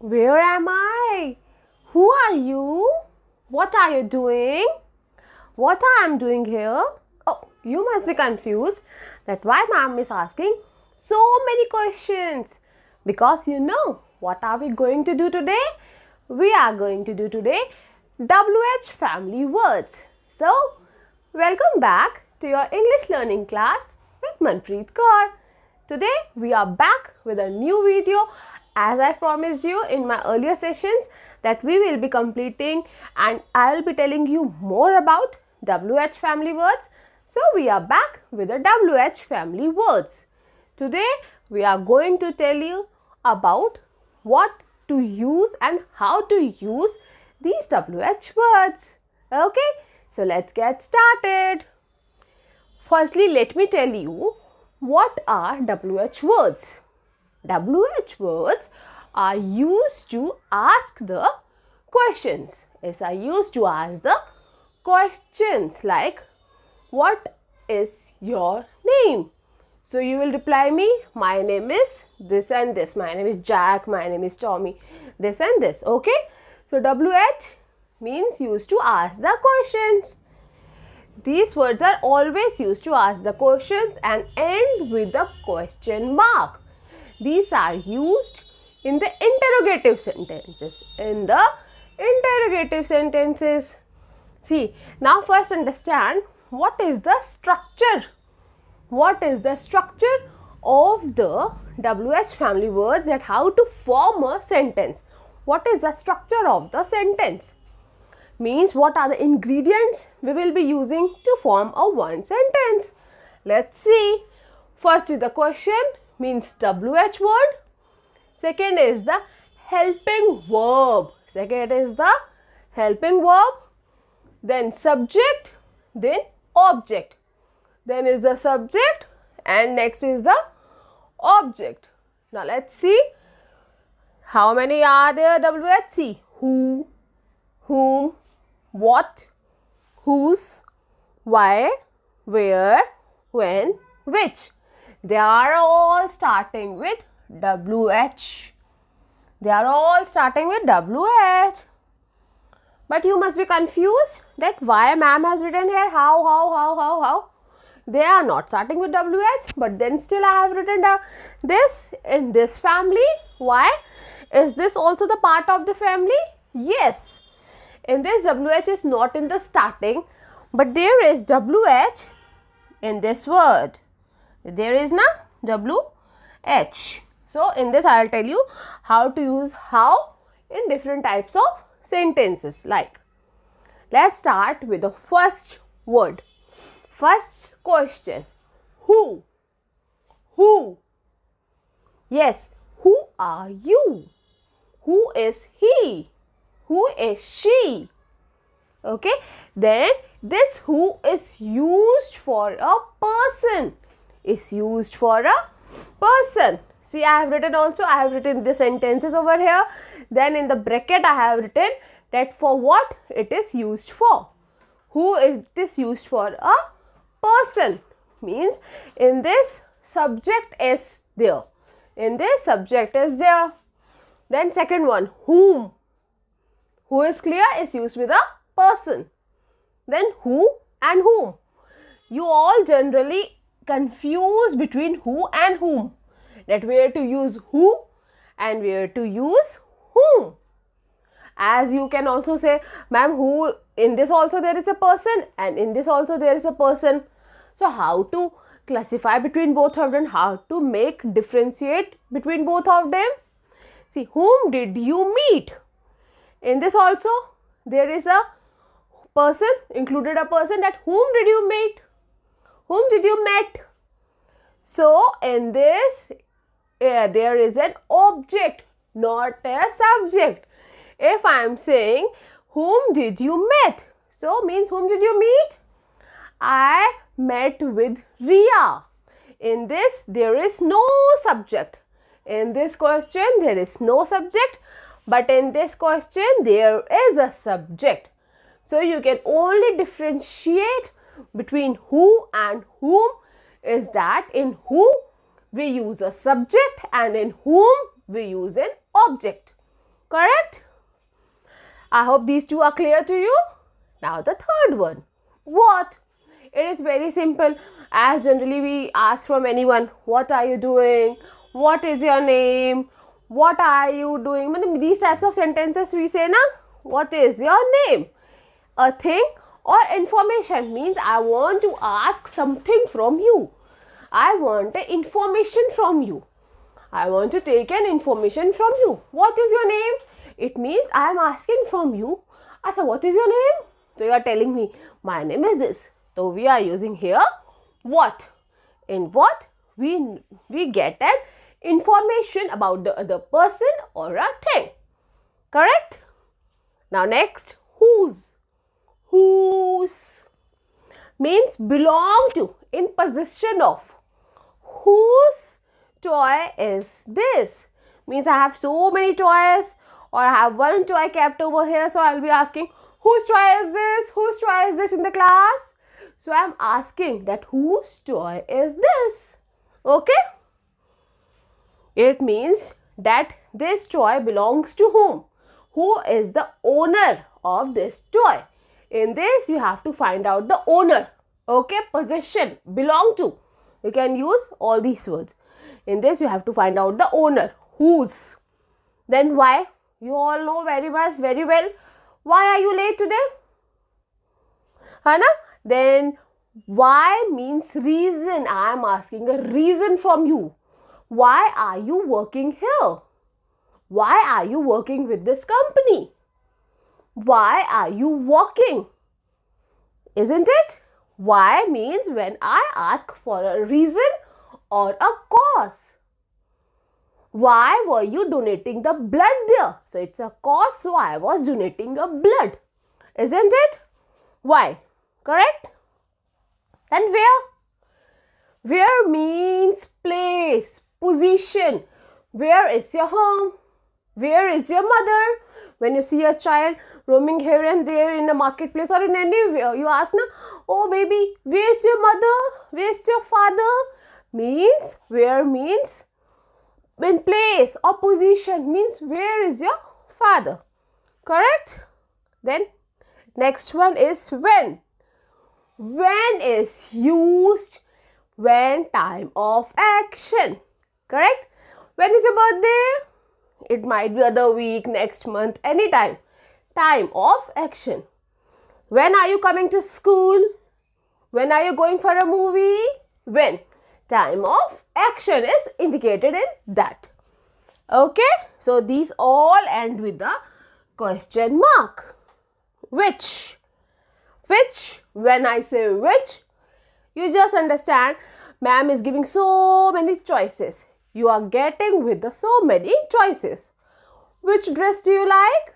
Where am I? Who are you? What are you doing? What I am doing here? Oh, you must be confused that why ma'am is asking so many questions. Because you know, what are we going to do today? We are going to do today WH family words. So, welcome back to your English learning class with Manpreet Kaur. Today we are back with a new video, as I promised you in my earlier sessions that we will be completing and I will be telling you more about WH family words. So we are back with the WH family words. Today we are going to tell you about what to use and how to use these WH words. Okay, so let's get started. Firstly, let me tell you what are WH words. WH words are used to ask the questions. Yes, are used to ask the questions like, what is your name? So you will reply me, my name is this and this. My name is Jack, my name is Tommy, this and this. Okay. So WH means used to ask the questions. These words are always used to ask the questions and end with the question mark. These are used in the interrogative sentences. See, now first understand what is the structure. What is the structure of the WH family words, and how to form a sentence. What is the structure of the sentence? Means what are the ingredients we will be using to form a one sentence. Let's see. First is the question, means WH word. Second is the helping verb. Then subject, then object. Then is the subject and next is the object. Now let's see how many are there WH. See, who, whom, what, whose, why, where, when, which. They are all starting with WH. But you must be confused that why ma'am has written here how. They are not starting with WH, but then still I have written this in this family. Why? Is this also the part of the family? Yes. In this, WH is not in the starting, but there is WH in this word. There is na WH. So in this I will tell you how to use how in different types of sentences. Like, let's start with the first word. First question. Who? Yes, who are you? Who is he? Who is she? Okay, then this who is used for a person. See, I have written the sentences over here. Then in the bracket I have written that for what it is used for. Who is this used for? A person. Means in this subject is there. Then second one, whom. Who is clear? Is used with a person. Then who and whom. You all generally confuse between who and whom. That where to use who and where to use whom. As you can also say, ma'am, who, in this also there is a person and in this also there is a person. So how to classify between both of them, how to differentiate between both of them. See, whom did you meet? In this also there is a person, included a person, that whom did you meet? Whom did you met? So in this there is an object, not a subject. If I am saying whom did you met, so means whom did you meet? I met with Ria. In this there is no subject. In this question there is no subject, but in this question there is a subject. So you can only differentiate between who and whom is that in who we use a subject and in whom we use an object. Correct? I hope these two are clear to you. Now the third one. What? It is very simple. As generally we ask from anyone, what are you doing? What is your name? What are you doing? These types of sentences we say na. What is your name? A thing or information means I want to ask something from you. I want information from you. I want to take an information from you. What is your name? It means I am asking from you. Acha, what is your name? So you are telling me, my name is this. So we are using here what. In what we get an information about the other person or a thing. Correct? Now next, whose. Whose means belong to, in possession of. Whose toy is this? Means I have so many toys, or I have one toy kept over here, so I'll be asking, whose toy is this? Whose toy is this in the class? So I'm asking that whose toy is this? Okay? It means that this toy belongs to whom? Who is the owner of this toy? In this you have to find out the owner. Okay? Possession, belong to. You can use all these words. In this you have to find out the owner. Whose? Then why? You all know very well. Why are you late today? Hana? Then why means reason. I am asking a reason from you. Why are you working here? Why are you working with this company? Why are you walking? Isn't it? Why means when I ask for a reason or a cause. Why were you donating the blood there? So it's a cause, so I was donating a blood. Isn't it? Why? Correct? And where? Where means place, position. Where is your home? Where is your mother? When you see a child roaming here and there in a marketplace or in anywhere, you ask, na, oh baby, where's your mother? Where's your father? Means, where means in place or position means where is your father. Correct? Then next one is when. When is used when time of action. Correct? When is your birthday? It might be other week, next month, anytime. Time of action. When are you coming to school? When are you going for a movie? When? Time of action is indicated in that. Okay? So these all end with the question mark. Which? Which? When I say which, you just understand ma'am is giving so many choices. You are getting with the so many choices. Which dress do you like?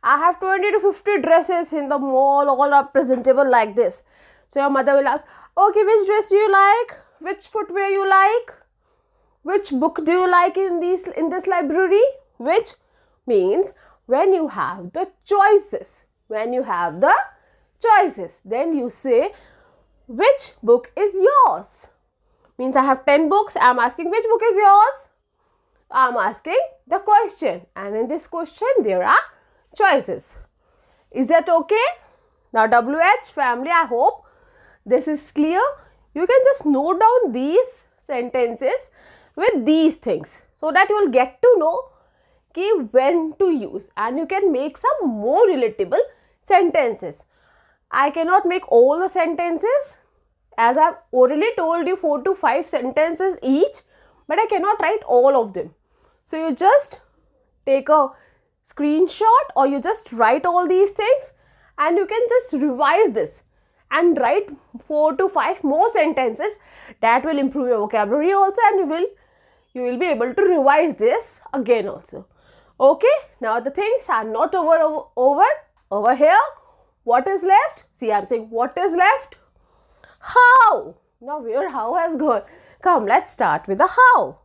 I have 20 to 50 dresses in the mall, all are presentable like this. So your mother will ask, okay, which dress do you like? Which footwear you like? Which book do you like in this library? Which means when you have the choices. When you have the choices, then you say, which book is yours? Means I have 10 books. I am asking which book is yours? I am asking the question. And in this question, there are choices. Is that okay? Now, WH family, I hope this is clear. You can just note down these sentences with these things so that you will get to know when to use, and you can make some more relatable sentences. I cannot make all the sentences as I have already told you 4 to 5 sentences each, but I cannot write all of them. So you just take a screenshot or you just write all these things and you can just revise this and write 4 to 5 more sentences. That will improve your vocabulary also, and you will be able to revise this again also. Okay, now the things are not over here. What is left? See, I am saying what is left? How? Now where how has gone? Come, let's start with the how.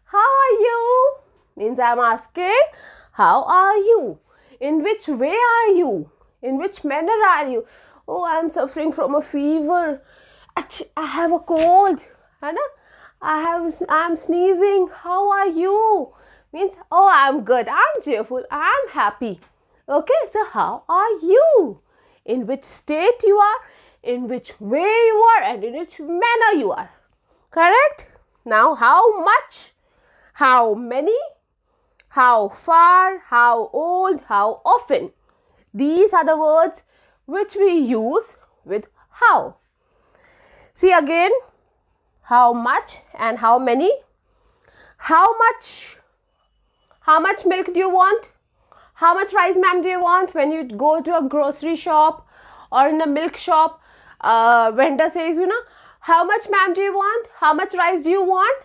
How are you? Means I am asking, how are you? In which way are you? In which manner are you? Oh, I am suffering from a fever. I have a cold. I am sneezing. How are you? means, oh, I'm good, I'm cheerful, I'm happy. Okay, so how are you? In which state you are, in which way you are, and in which manner you are. Correct? Now, how much, how many, how far, how old, how often. These are the words which we use with how. See again, how much and how many. How much milk do you want? How much rice, ma'am, do you want? When you go to a grocery shop or in a milk shop, vendor says, how much, ma'am, do you want? How much rice do you want?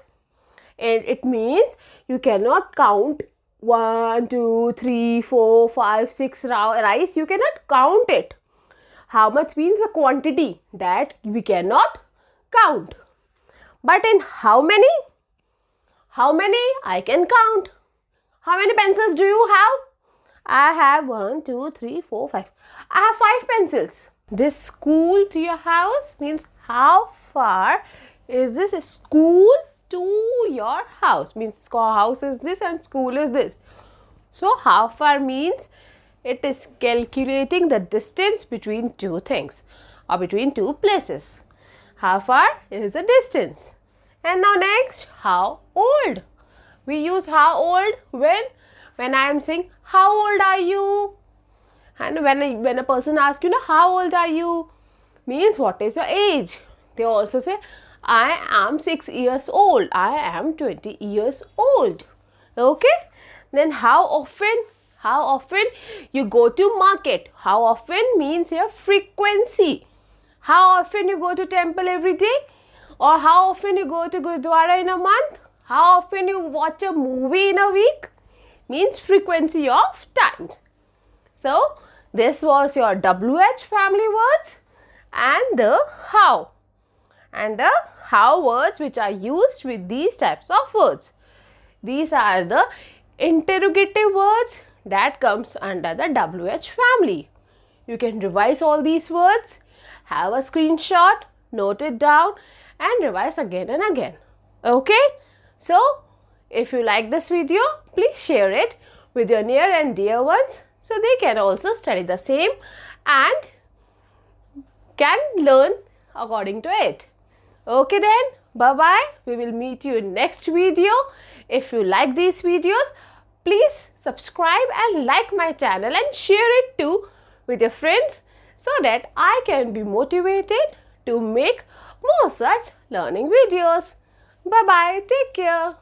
And it means you cannot count 1, 2, 3, 4, 5, 6 rice. You cannot count it. How much means the quantity that we cannot count. But in how many? How many? I can count. How many pencils do you have? I have 1, 2, 3, 4, 5. I have 5 pencils. This school to your house means how far is this school to your house? Means house is this and school is this. So how far means it is calculating the distance between two things or between two places. How far is the distance? And now next, how old? We use how old when I am saying how old are you? And when a person asks how old are you? Means what is your age? They also say I am 6 years old. I am 20 years old. Okay? Then how often? How often you go to market? How often means your frequency. How often you go to temple every day? Or how often you go to Gurdwara in a month? How often you watch a movie in a week? Means frequency of times. So, this was your WH family words and the how. And the how words which are used with these types of words. These are the interrogative words that comes under the WH family. You can revise all these words, have a screenshot, note it down and revise again and again. Okay? So, if you like this video, please share it with your near and dear ones so they can also study the same and can learn according to it. Okay then, bye-bye. We will meet you in next video. If you like these videos, please subscribe and like my channel and share it too with your friends so that I can be motivated to make more such learning videos. Bye-bye. Take care.